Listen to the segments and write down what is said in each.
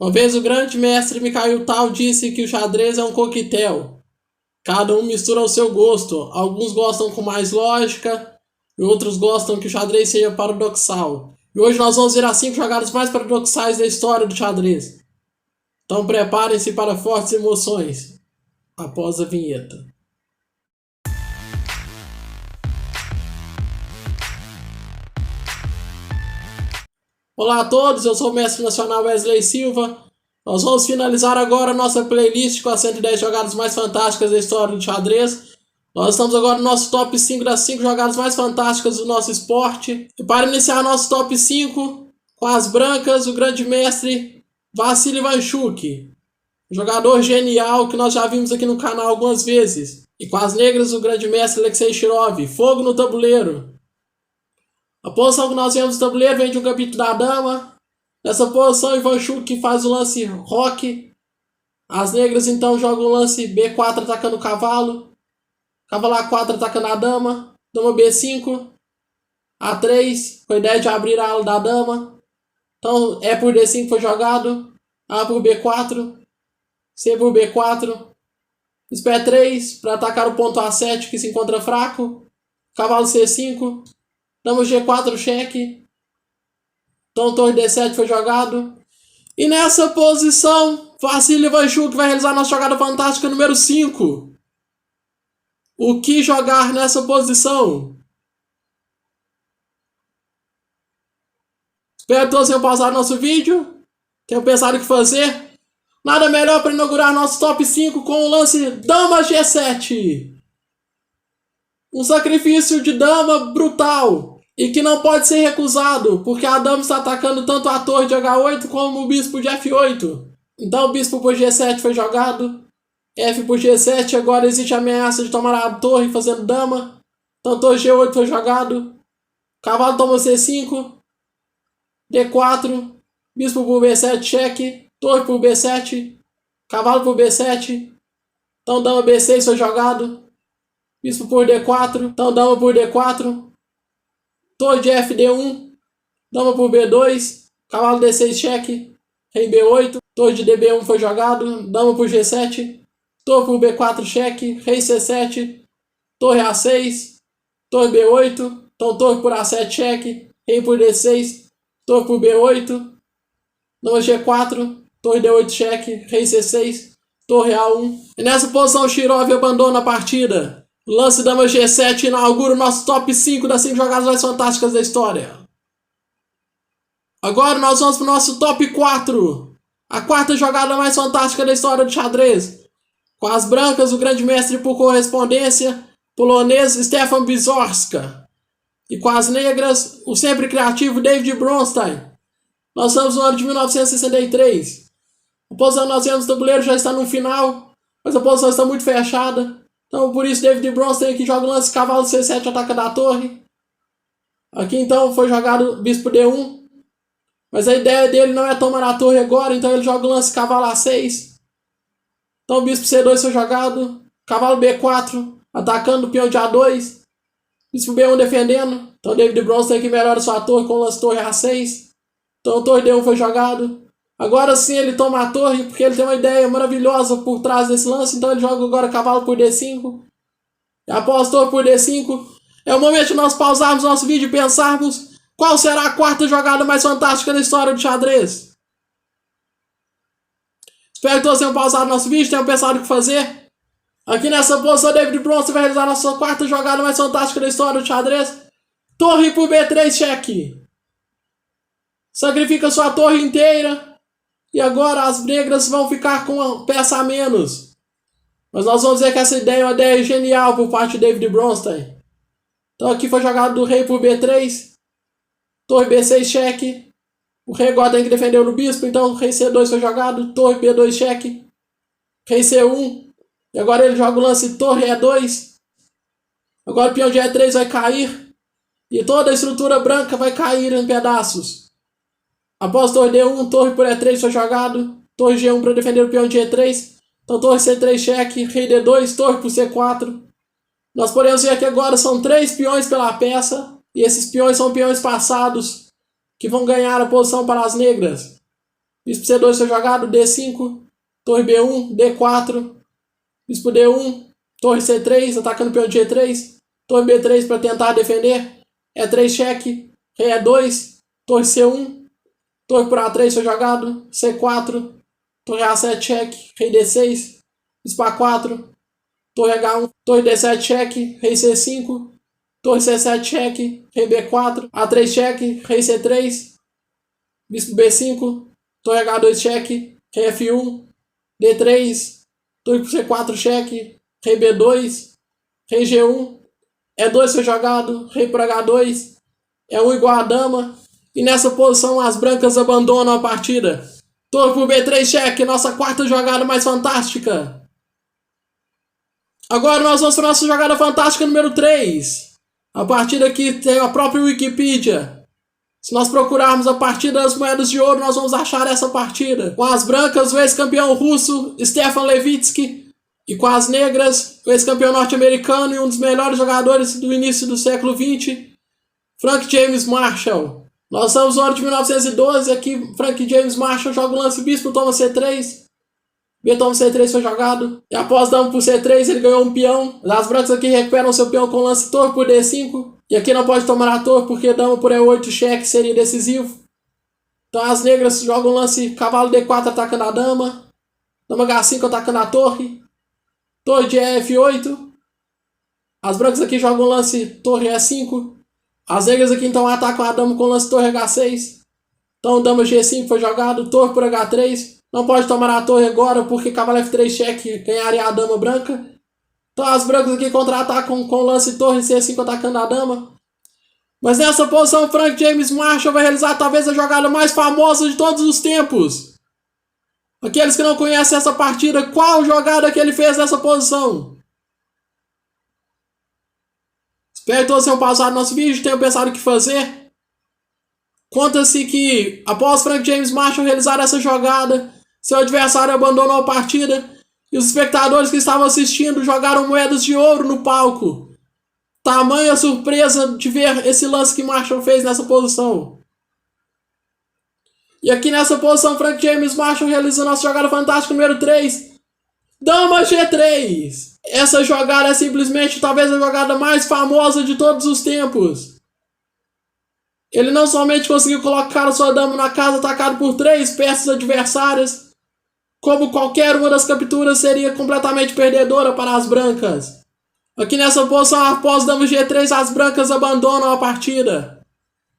Uma vez o grande mestre Mikhail Tal disse que o xadrez é um coquetel. Cada um mistura ao seu gosto. Alguns gostam com mais lógica, e outros gostam que o xadrez seja paradoxal. E hoje nós vamos ver as 5 jogadas mais paradoxais da história do xadrez. Então preparem-se para fortes emoções. Após a vinheta. Olá a todos, eu sou o mestre nacional Wesley Silva. Nós vamos finalizar agora nossa playlist com as 110 jogadas mais fantásticas da história do xadrez. Nós estamos agora no nosso top 5 das 5 jogadas mais fantásticas do nosso esporte. E para iniciar nosso top 5, com as brancas, o grande mestre Vassili Vanchuk. Um jogador genial que nós já vimos aqui no canal algumas vezes. E com as negras, o grande mestre Alexei Shirov. Fogo no tabuleiro. A posição que nós vemos no tabuleiro vem de um gambito da dama. Nessa posição, Ivanchuk faz o lance roque. As negras então jogam o lance B4 atacando o cavalo. Cavalo A4 atacando a dama. Dama B5. A3 com a ideia de abrir a ala da dama. Então E por D5 foi jogado. A por B4. C por B4. B3 para atacar o ponto A7 que se encontra fraco. Cavalo C5. Dama G4 cheque. Então torre D7 foi jogado. E nessa posição, Vassili Vanchuk vai realizar nossa jogada fantástica número 5. O que jogar nessa posição? Espero que todos tenham pausado nosso vídeo. Tenham pensado o que fazer. Nada melhor para inaugurar nosso top 5 com o lance Dama G7. Um sacrifício de dama brutal. E que não pode ser recusado, porque a dama está atacando tanto a torre de H8 como o bispo de F8. Então o bispo por G7 foi jogado. F por G7, agora existe a ameaça de tomar a torre fazendo dama. Então torre G8 foi jogado. Cavalo toma C5. D4. Bispo por B7, cheque. Torre por B7. Cavalo por B7. Então dama B6 foi jogado. Bispo por D4. Então dama por D4. Torre de FD1, dama por B2, cavalo D6 cheque, rei B8, torre de DB1 foi jogado, dama por G7, torre por B4 cheque, rei C7, torre A6, torre B8, então torre por A7 cheque, rei por D6, torre por B8, dama G4, torre D8 cheque, rei C6, torre A1. E nessa posição Shirov abandona a partida. Lance dama G7 inaugura o nosso top 5 das 5 jogadas mais fantásticas da história. Agora nós vamos para o nosso top 4. A quarta jogada mais fantástica da história do xadrez. Com as brancas, o grande mestre por correspondência, polonês Stefan Bizorska. E com as negras, o sempre criativo David Bronstein. Nós estamos no ano de 1963. A posição que nós vemos no tabuleiro já está no final, mas a posição está muito fechada. Então, por isso, David Bronstein aqui joga o lance cavalo C7, ataca da torre. Aqui, então, foi jogado bispo D1. Mas a ideia dele não é tomar a torre agora, então ele joga o lance cavalo A6. Então, bispo C2 foi jogado. Cavalo B4, atacando o peão de A2. Bispo B1 defendendo. Então, David Bronstein aqui melhora sua torre com o lance torre A6. Então, torre D1 foi jogado. Agora sim ele toma a torre, porque ele tem uma ideia maravilhosa por trás desse lance. Então ele joga agora cavalo por D5. E após torre por D5, é o momento de nós pausarmos nosso vídeo e pensarmos qual será a quarta jogada mais fantástica da história do xadrez. Espero que todos tenham pausado nosso vídeo, tenham pensado o que fazer. Aqui nessa posição, David Bronstein vai realizar a sua quarta jogada mais fantástica da história do xadrez. Torre por B3, cheque. Sacrifica sua torre inteira. E agora as negras vão ficar com uma peça a menos. Mas nós vamos ver que essa ideia é uma ideia genial por parte de David Bronstein. Então aqui foi jogado do rei por B3. Torre B6 cheque. O rei agora tem que defender no bispo. Então o rei C2 foi jogado. Torre B2 cheque. Rei C1. E agora ele joga o lance torre E2. Agora o peão de E3 vai cair. E toda a estrutura branca vai cair em pedaços. Após torre D1, torre por E3 foi jogado. Torre G1 para defender o peão de E3. Então torre C3 cheque, rei D2, torre por C4. Nós podemos ver que agora são 3 peões pela peça. E esses peões são peões passados que vão ganhar a posição para as negras. Bispo C2 foi jogado, D5, torre B1, D4, bispo D1, torre C3, atacando o peão de G3, torre B3 para tentar defender, E3 cheque, rei E2, torre C1, torre por A3 foi jogado, C4, torre A7 cheque, rei D6, bispo A4, torre H1, torre D7 cheque, rei C5, torre C7 cheque, rei B4, A3 cheque, rei C3, bispo B5, torre H2 cheque, rei F1, D3, torre por C4 cheque, rei B2, rei G1, E2 foi jogado, rei por H2, E1 igual a dama, e nessa posição as brancas abandonam a partida. Torre por B3 cheque, nossa quarta jogada mais fantástica. Agora nós vamos para a nossa jogada fantástica número 3. A partida que tem a própria Wikipedia. Se nós procurarmos a partida das moedas de ouro, nós vamos achar essa partida. Com as brancas, o ex-campeão russo Stefan Levitsky. E com as negras, o ex-campeão norte-americano e um dos melhores jogadores do início do século XX, Frank James Marshall. Nós estamos no ano de 1912, aqui Frank James Marshall joga o lance bispo, toma C3. B toma C3 foi jogado. E após dama por C3, ele ganhou um peão. As brancas aqui recuperam seu peão com lance torre por D5. E aqui não pode tomar a torre, porque dama por E8 cheque seria decisivo. Então as negras jogam o lance cavalo D4 atacando a dama. Dama H5 atacando a torre. Torre de F8. As brancas aqui jogam o lance torre E5. As negras aqui então atacam a dama com o lance torre H6. Então dama G5 foi jogado. Torre por H3. Não pode tomar a torre agora, porque cavalo F3 cheque ganharia a dama branca. Então as brancas aqui contra-atacam com o lance torre C5 atacando a dama. Mas nessa posição, Frank James Marshall vai realizar talvez a jogada mais famosa de todos os tempos. Aqueles que não conhecem essa partida, qual jogada que ele fez nessa posição? Espero que todos tenham pausado nosso vídeo, tenham pensado o que fazer. Conta-se que, após Frank James Marshall realizar essa jogada, seu adversário abandonou a partida e os espectadores que estavam assistindo jogaram moedas de ouro no palco. Tamanha surpresa de ver esse lance que Marshall fez nessa posição. E aqui nessa posição, Frank James Marshall realiza a nossa jogada fantástica número 3. Dama G3. Essa jogada é simplesmente talvez a jogada mais famosa de todos os tempos. Ele não somente conseguiu colocar a sua dama na casa atacado por 3 peças adversárias, como qualquer uma das capturas seria completamente perdedora para as brancas. Aqui nessa posição, após dama G3, as brancas abandonam a partida.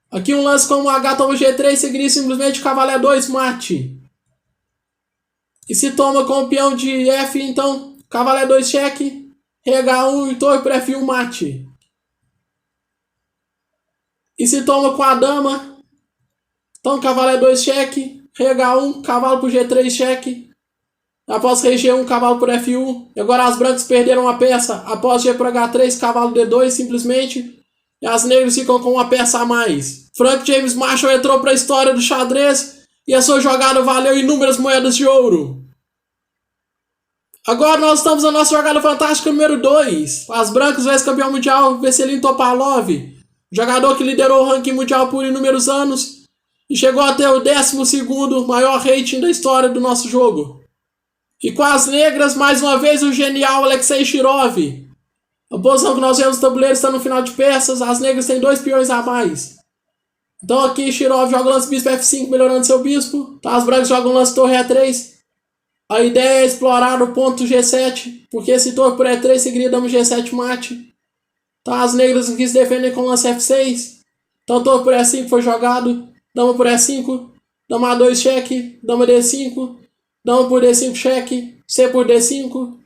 Aqui um lance como H toma G3 seguiria simplesmente cavalo E2 mate. E se toma com o peão de F, então cavalo E2 cheque, rei H1 e torre por F1 mate. E se toma com a dama, então cavalo E2 cheque, rei H1, cavalo por G3 cheque. Após rei G1, cavalo por F1. E agora as brancas perderam a peça. Após G por H3, cavalo D2 simplesmente. E as negras ficam com uma peça a mais. Frank James Marshall entrou para a história do xadrez e a sua jogada valeu inúmeras moedas de ouro. Agora nós estamos na nossa jogada fantástica número 2. As brancas, o ex-campeão mundial Vesselin Topalov, jogador que liderou o ranking mundial por inúmeros anos e chegou a ter o 12º maior rating da história do nosso jogo. E com as negras, mais uma vez, o genial Alexei Shirov. A posição que nós vemos no tabuleiro está no final de peças. As negras têm 2 peões a mais. Então aqui Shirov joga o lance bispo F5, melhorando seu bispo. Então, as brancas jogam o lance torre E3. A ideia é explorar o ponto G7, porque esse torre por E3 seguiria dama G7 mate. Então as negras aqui se defendem com o lance F6. Então torre por E5 foi jogado. Dama por E5. Dama A2 cheque. Dama D5. Dama por D5 cheque, C por D5.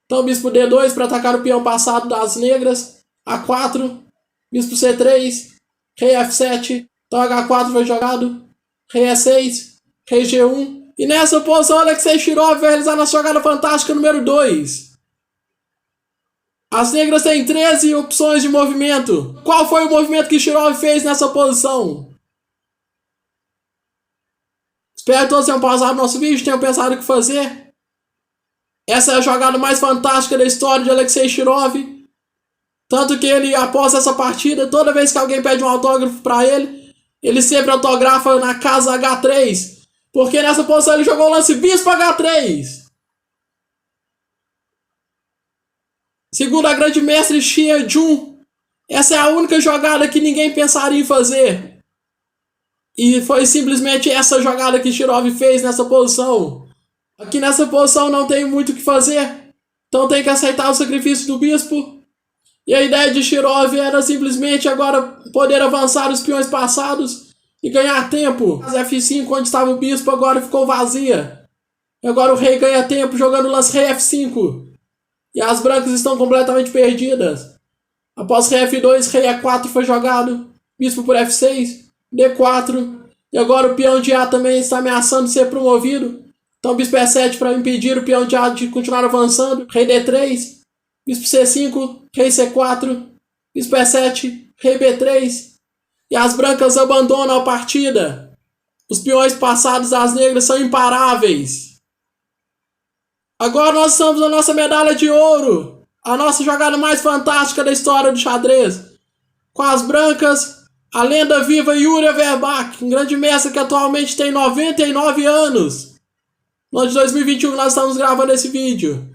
Então bispo D2 para atacar o peão passado das negras. A4, bispo C3, rei F7. Então H4 foi jogado, rei E6, rei G1. E nessa posição Alexei Shirov vai realizar a jogada fantástica número 2. As negras têm 13 opções de movimento. Qual foi o movimento que Shirov fez nessa posição? Espero que todos tenham pausado nosso vídeo, tenham pensado o que fazer. Essa é a jogada mais fantástica da história de Alexei Shirov. Tanto que ele, após essa partida, toda vez que alguém pede um autógrafo para ele, ele sempre autografa na casa H3. Porque nessa posição ele jogou o lance bispo H3. Segundo a grande mestre Xie Jun, essa é a única jogada que ninguém pensaria em fazer. E foi simplesmente essa jogada que Shirov fez nessa posição. Aqui nessa posição não tem muito o que fazer. Então tem que aceitar o sacrifício do bispo. E a ideia de Shirov era simplesmente agora poder avançar os peões passados e ganhar tempo. A F5, onde estava o bispo, agora ficou vazia. E agora o rei ganha tempo jogando o lance rei F5. E as brancas estão completamente perdidas. Após rei F2, rei E4 foi jogado. Bispo por F6, D4. E agora o peão de A também está ameaçando ser promovido. Então bispo E7 para impedir o peão de A de continuar avançando. Rei D3, bispo C5, rei C4, bispo E7, rei B3. E as brancas abandonam a partida. Os peões passados das negras são imparáveis. Agora nós estamos na nossa medalha de ouro. A nossa jogada mais fantástica da história do xadrez. Com as brancas, a lenda viva Yuria Verbach, um grande mestre que atualmente tem 99 anos. No ano de 2021 nós estamos gravando esse vídeo.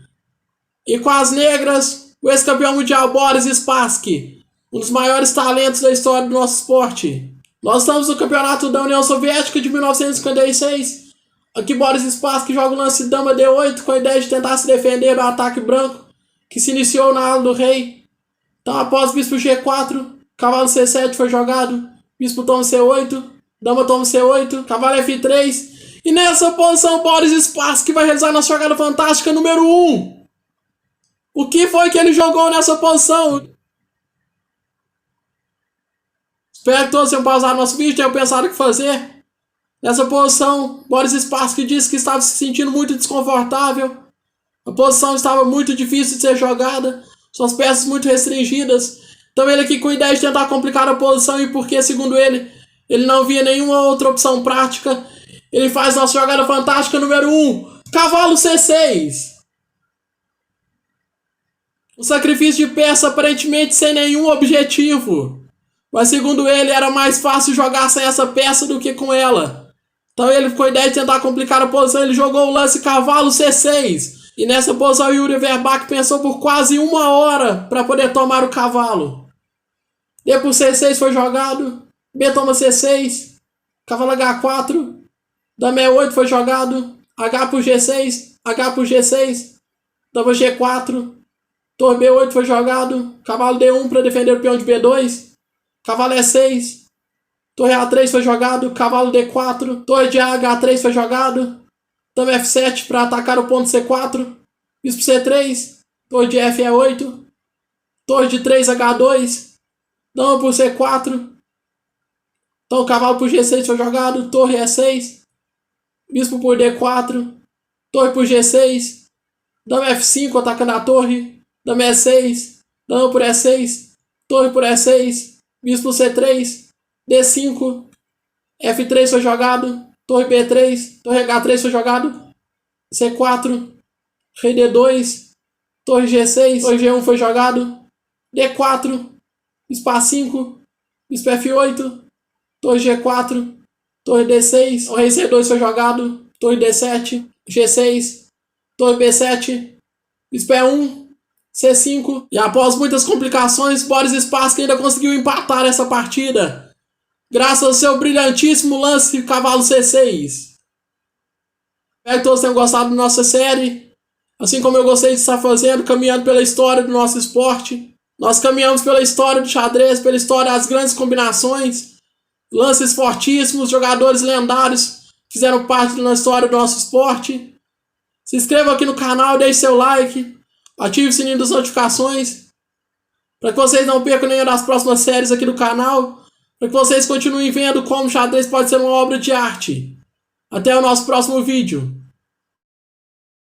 E com as negras, o ex-campeão mundial Boris Spassky, um dos maiores talentos da história do nosso esporte. Nós estamos no campeonato da União Soviética de 1956. Aqui Boris Spassky joga o lance dama D8 com a ideia de tentar se defender do ataque branco, que se iniciou na ala do rei. Então após bispo G4, cavalo C7 foi jogado, bispo toma C8, dama toma C8, cavalo F3. E nessa posição Boris Spassky vai realizar nossa jogada fantástica número 1. O que foi que ele jogou nessa posição? Espero que todos tenham pausado nosso vídeo e tenham pensado o que fazer. Nessa posição, Boris Spassky disse que estava se sentindo muito desconfortável. A posição estava muito difícil de ser jogada, suas peças muito restringidas. Então ele aqui com a ideia de tentar complicar a posição e porque, segundo ele não via nenhuma outra opção prática, ele faz nossa jogada fantástica número 1, cavalo C6. Um sacrifício de peça aparentemente sem nenhum objetivo. Mas segundo ele era mais fácil jogar sem essa peça do que com ela. Então ele com a ideia de tentar complicar a posição, ele jogou o lance cavalo C6. E nessa posição Yuria Verbach pensou por quase 1 hora para poder tomar o cavalo. D por C6 foi jogado, B toma C6, cavalo H4, dama E8 foi jogado, H por G6, H por G6, dama G4, torre B8 foi jogado, cavalo D1 para defender o peão de B2, cavalo E6, torre A3 foi jogado, cavalo D4, torre de H3 foi jogado, dama F7 para atacar o ponto C4, bispo C3, torre de F E8, torre de 3 H2, dama por C4, então cavalo por G6 foi jogado, torre E6, bispo por D4, torre por G6, dama F5 atacando a torre, dama E6, dama por E6, torre por E6, bispo C3, D5, F3 foi jogado, torre B3, torre H3 foi jogado, C4, rei D2, torre G6, torre G1 foi jogado, D4, bispo A5, bispo F8, torre G4, torre D6, o rei C2 foi jogado, torre D7, G6, torre B7, bispo E1, C5, e após muitas complicações, Boris Spassky ainda conseguiu empatar essa partida, graças ao seu brilhantíssimo lance cavalo C6. Espero que todos tenham gostado da nossa série, assim como eu gostei de estar fazendo, caminhando pela história do nosso esporte. Nós caminhamos pela história do xadrez, pela história das grandes combinações, lances fortíssimos, jogadores lendários que fizeram parte da história do nosso esporte. Se inscreva aqui no canal, deixe seu like, ative o sininho das notificações, para que vocês não percam nenhuma das próximas séries aqui do canal, para que vocês continuem vendo como o xadrez pode ser uma obra de arte. Até o nosso próximo vídeo.